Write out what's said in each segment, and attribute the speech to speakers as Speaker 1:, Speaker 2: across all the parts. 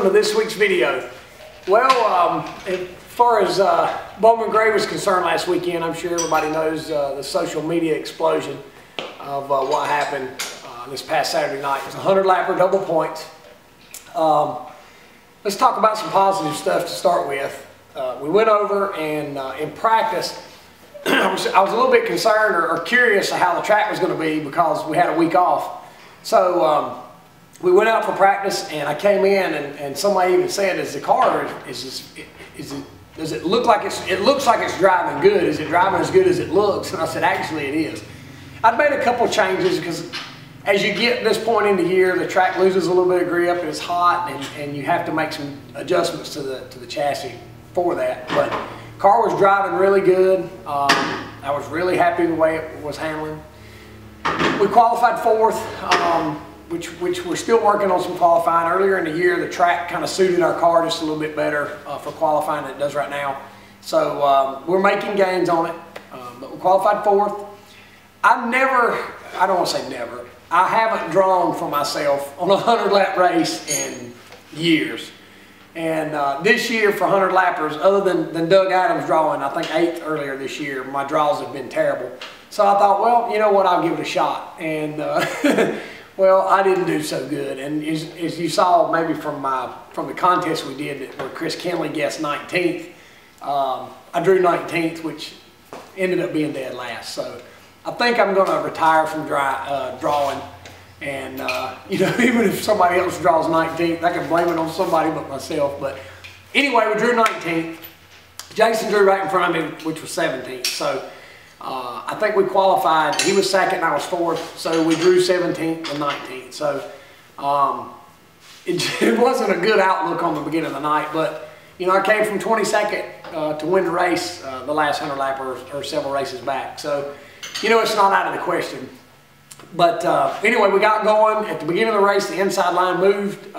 Speaker 1: welcome to this week's video. Well, as far as Bowman Gray was concerned last weekend, I'm sure everybody knows the social media explosion of what happened this past Saturday night. It was a 100-lapper double points. Let's talk about some positive stuff to start with. We went over and in practice, I was a little bit concerned or curious of how the track was going to be because we had a week off. So we went out for practice, and I came in, and somebody even said, "Is the car does it look like it looks like it's driving good? Is it driving as good as it looks?" And I said, "Actually, it is." I've made a couple changes because as you get this point in the year, the track loses a little bit of grip and it's hot, and you have to make some adjustments to the chassis for that. But car was driving really good. I was really happy with the way it was handling. We qualified fourth, which we're still working on some qualifying. Earlier in the year, the track kind of suited our car just a little bit better for qualifying than it does right now. So we're making gains on it, but we qualified fourth. I don't want to say never, I haven't drawn for myself on a 100-lap race in years. And this year for 100 lappers, other than Doug Adams drawing, I think 8th earlier this year, my draws have been terrible. So I thought, well, you know what, I'll give it a shot. And well, I didn't do so good. And as you saw maybe from the contest we did where Chris Kenley guessed 19th, I drew 19th, which ended up being dead last. So I think I'm going to retire from drawing. And, you know, even if somebody else draws 19th, I can blame it on somebody but myself. But anyway, we drew 19th. Jason drew right in front of me, which was 17th. So I think we qualified. He was second and I was fourth. So we drew 17th and 19th. So it wasn't a good outlook on the beginning of the night. But, you know, I came from 22nd to win the race the last 100 lap or several races back. So, you know, it's not out of the question. But anyway, we got going. At the beginning of the race, the inside line moved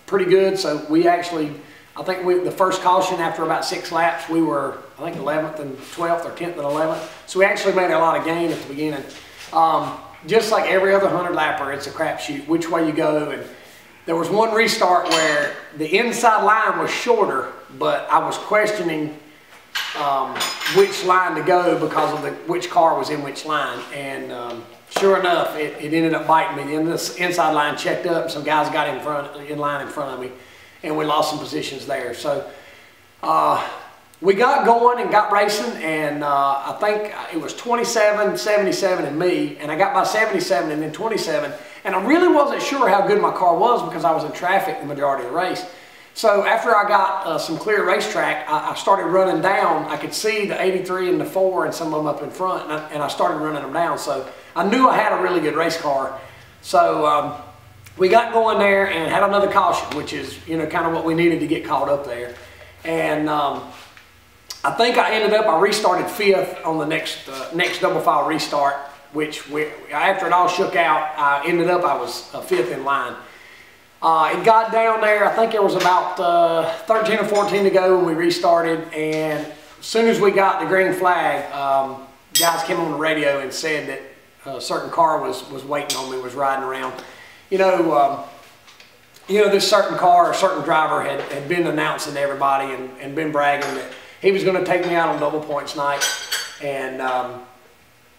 Speaker 1: pretty good. So we actually, I think the first caution after about 6 laps, we were, I think, 11th and 12th or 10th and 11th. So we actually made a lot of gain at the beginning. Just like every other 100-lapper, it's a crapshoot which way you go. And there was one restart where the inside line was shorter, but I was questioning which line to go because of which car was in which line. And sure enough, it ended up biting me. The inside line checked up, and some guys got in line in front of me, and we lost some positions there. So we got going and got racing, and I think it was 27, 77, and me, and I got by 77 and then 27, and I really wasn't sure how good my car was because I was in traffic the majority of the race. So after I got some clear racetrack, I started running down. I could see the 83 and the 4 and some of them up in front, and I started running them down. So I knew I had a really good race car. So we got going there and had another caution, which is, you know, kind of what we needed to get caught up there. And I think I restarted 5th on the next double file restart, which after it all shook out, I was 5th in line. It got down there, I think there was about 13 or 14 to go when we restarted, and as soon as we got the green flag, guys came on the radio and said that a certain car was waiting on me, was riding around. You know, this certain car, a certain driver had been announcing to everybody and been bragging that he was going to take me out on double points night. And,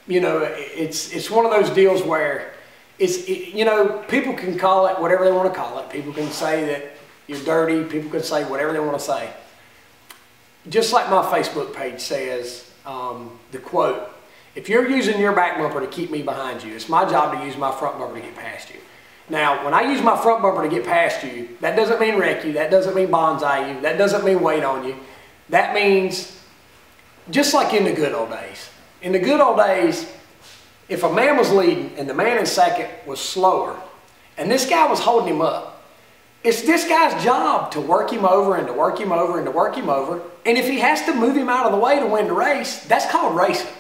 Speaker 1: you know, it's one of those deals where you know, people can call it whatever they want to call it. People can say that you're dirty. People can say whatever they want to say. Just like my Facebook page says, the quote, "If you're using your back bumper to keep me behind you, it's my job to use my front bumper to get past you." Now, when I use my front bumper to get past you, that doesn't mean wreck you. That doesn't mean bonsai you. That doesn't mean wait on you. That means just like in the good old days. In the good old days, if a man was leading and the man in second was slower and this guy was holding him up, it's this guy's job to work him over and to work him over and to work him over. And if he has to move him out of the way to win the race, that's called racing.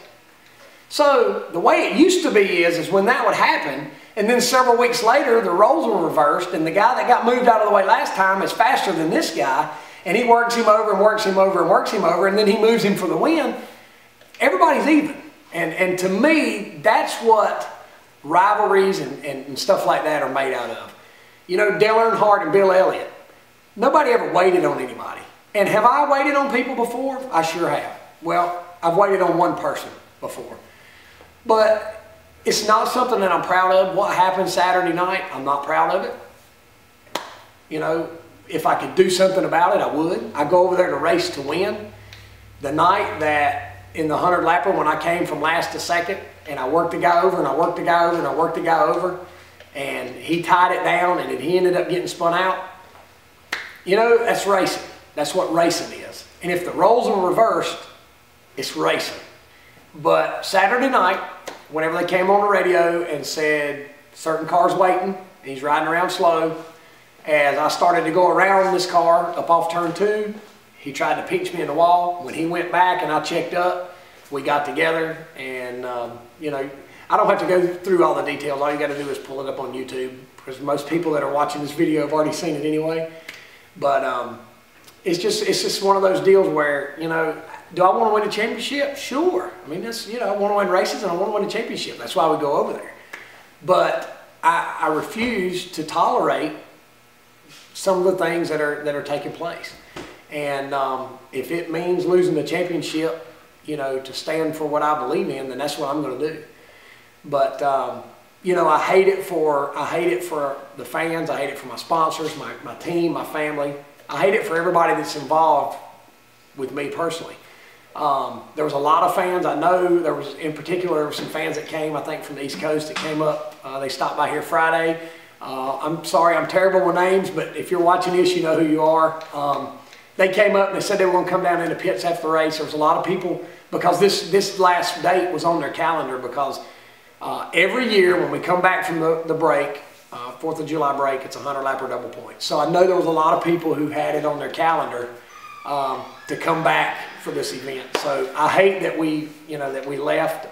Speaker 1: So the way it used to be is when that would happen, and then several weeks later the roles were reversed and the guy that got moved out of the way last time is faster than this guy, and he works him over and works him over and works him over, and then he moves him for the win, everybody's even. And to me, that's what rivalries and stuff like that are made out of. You know, Dale Earnhardt and Bill Elliott, nobody ever waited on anybody. And have I waited on people before? I sure have. Well, I've waited on one person before. But it's not something that I'm proud of. What happened Saturday night, I'm not proud of it. You know, if I could do something about it, I would. I go over there to race to win. The night that in the 100 lapper when I came from last to second, and I worked the guy over, and I worked the guy over, and I worked the guy over, and he tied it down, and then he ended up getting spun out. You know, that's racing. That's what racing is. And if the roles were reversed, it's racing. But Saturday night, whenever they came on the radio and said, certain car's waiting, and he's riding around slow, as I started to go around this car up off turn 2, he tried to pinch me in the wall. When he went back and I checked up, we got together, and you know, I don't have to go through all the details. All you got to do is pull it up on YouTube, because most people that are watching this video have already seen it anyway. But it's just one of those deals where, you know, do I want to win a championship? Sure. I mean, that's, you know, I want to win races and I want to win a championship. That's why we go over there. But I refuse to tolerate some of the things that are taking place. And if it means losing the championship, you know, to stand for what I believe in, then that's what I'm going to do. But you know, I hate it for the fans. I hate it for my sponsors, my team, my family. I hate it for everybody that's involved with me personally. There was a lot of fans. I know there was, in particular, there were some fans that came, I think, from the East Coast that came up. They stopped by here Friday. I'm sorry, I'm terrible with names, but if you're watching this, you know who you are. They came up and they said they were going to come down in the pits after the race. There was a lot of people, because this last date was on their calendar, because every year when we come back from the break, 4th of July break, it's a 100 lapper double point. So I know there was a lot of people who had it on their calendar to come back for this event. So I hate that we left.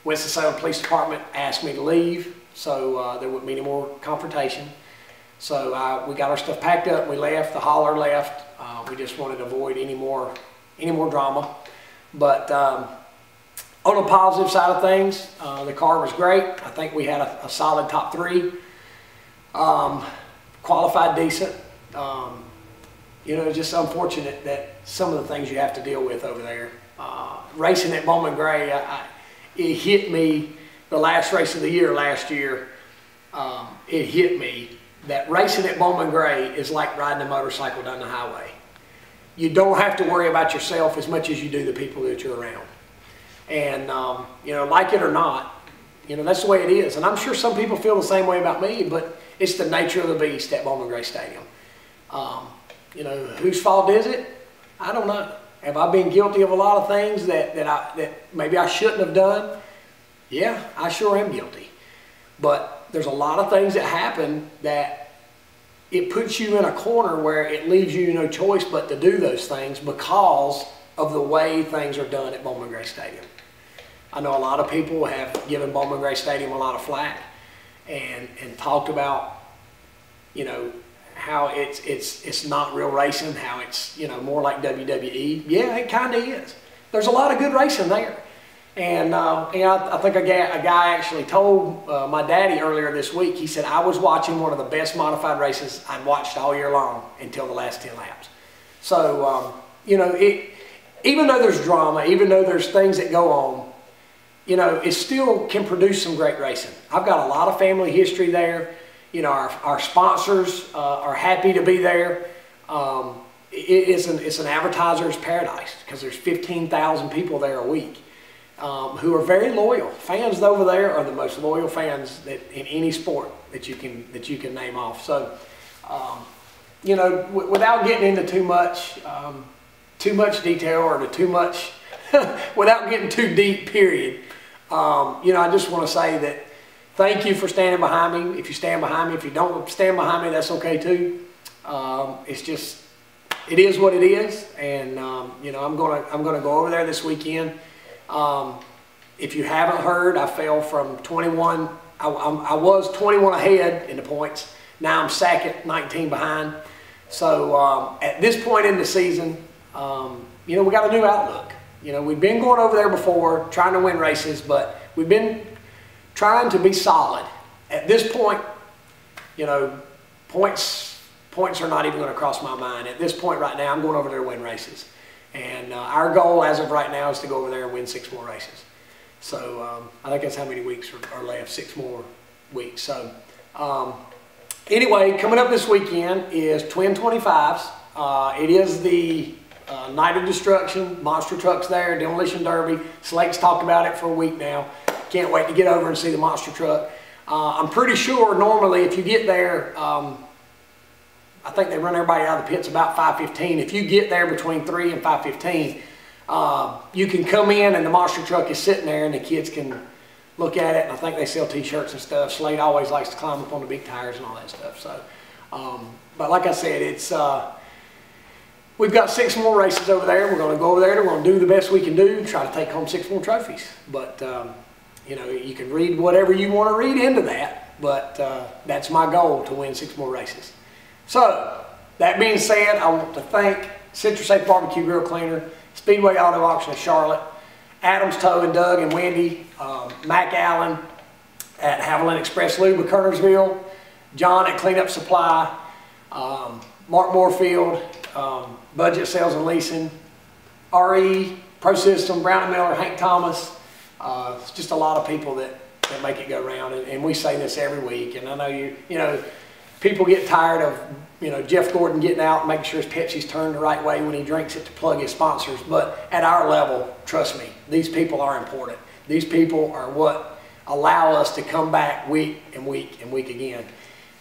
Speaker 1: Winston-Salem Police Department asked me to leave, so there wouldn't be any more confrontation. So we got our stuff packed up, we left, the hauler left. We just wanted to avoid any more drama. But on the positive side of things, the car was great. I think we had a solid top 3. Qualified decent. You know, it's just unfortunate that some of the things you have to deal with over there. Racing at Bowman Gray, it hit me the last race of the year last year. It hit me that racing at Bowman Gray is like riding a motorcycle down the highway. You don't have to worry about yourself as much as you do the people that you're around. And, you know, like it or not, you know, that's the way it is. And I'm sure some people feel the same way about me, but it's the nature of the beast at Bowman Gray Stadium. You know, whose fault is it? I don't know. Have I been guilty of a lot of things that maybe I shouldn't have done? Yeah, I sure am guilty. But there's a lot of things that happen that it puts you in a corner where it leaves you no choice but to do those things because of the way things are done at Bowman Gray Stadium. I know a lot of people have given Bowman Gray Stadium a lot of flack and talked about, you know, how it's not real racing, how it's, you know, more like WWE. Yeah, it kind of is. There's a lot of good racing there. And I think a guy actually told my daddy earlier this week, he said, I was watching one of the best modified races I'd watched all year long until the last 10 laps. So, you know, even though there's drama, even though there's things that go on, you know, it still can produce some great racing. I've got a lot of family history there. You know, our sponsors are happy to be there. It's an advertiser's paradise because there's 15,000 people there a week. Who are very loyal. Fans over there are the most loyal fans that in any sport that you can name off. So, you know, without getting into too much detail or to too much, without getting too deep, period. You know, I just want to say that thank you for standing behind me. If you stand behind me, if you don't stand behind me, that's okay too. It's just, it is what it is, and you know, I'm gonna go over there this weekend. If you haven't heard, I fell from 21. I was 21 ahead in the points. Now I'm second, 19 behind. So at this point in the season, you know, we got a new outlook. You know, we've been going over there before, trying to win races, but we've been trying to be solid. At this point, you know, points points are not even going to cross my mind. At this point right now, I'm going over there to win races. And our goal as of right now is to go over there and win 6 more races. So I think that's how many weeks are left, 6 more weeks. So anyway, coming up this weekend is Twin 25s. It is the Night of Destruction, monster trucks there, demolition derby. Slake's talked about it for a week now. Can't wait to get over and see the monster truck. I'm pretty sure normally if you get there, I think they run everybody out of the pits about 5:15. If you get there between 3 and 5:15, you can come in and the monster truck is sitting there and the kids can look at it. And I think they sell t-shirts and stuff. Slade always likes to climb up on the big tires and all that stuff. So, but like I said, it's we've got 6 more races over there. We're going to go over there. We're going to do the best we can do, try to take home 6 more trophies. But you know, you can read whatever you want to read into that. But that's my goal, to win 6 more races. So, that being said, I want to thank Citrus Safe Barbecue Grill Cleaner, Speedway Auto Auction of Charlotte, Adams Tow and Doug and Wendy, Mac Allen at Haviland Express Lube of Kernersville, John at Cleanup Supply, Mark Moorfield, Budget Sales and Leasing, RE, Pro System, Brown and Miller, Hank Thomas. It's just a lot of people that make it go round, and we say this every week. And I know you know, people get tired of, you know, Jeff Gordon getting out and making sure his Pepsi's turned the right way when he drinks it to plug his sponsors. But at our level, trust me, these people are important. These people are what allow us to come back week and week and week again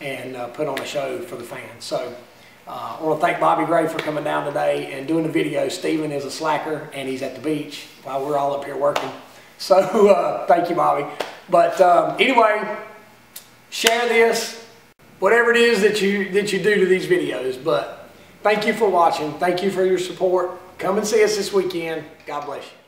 Speaker 1: and put on a show for the fans. So I want to thank Bobby Gray for coming down today and doing the video. Steven is a slacker and he's at the beach while we're all up here working. So thank you, Bobby. But anyway, share this. Whatever it is that you do to these videos. But thank you for watching. Thank you for your support. Come and see us this weekend. God bless you.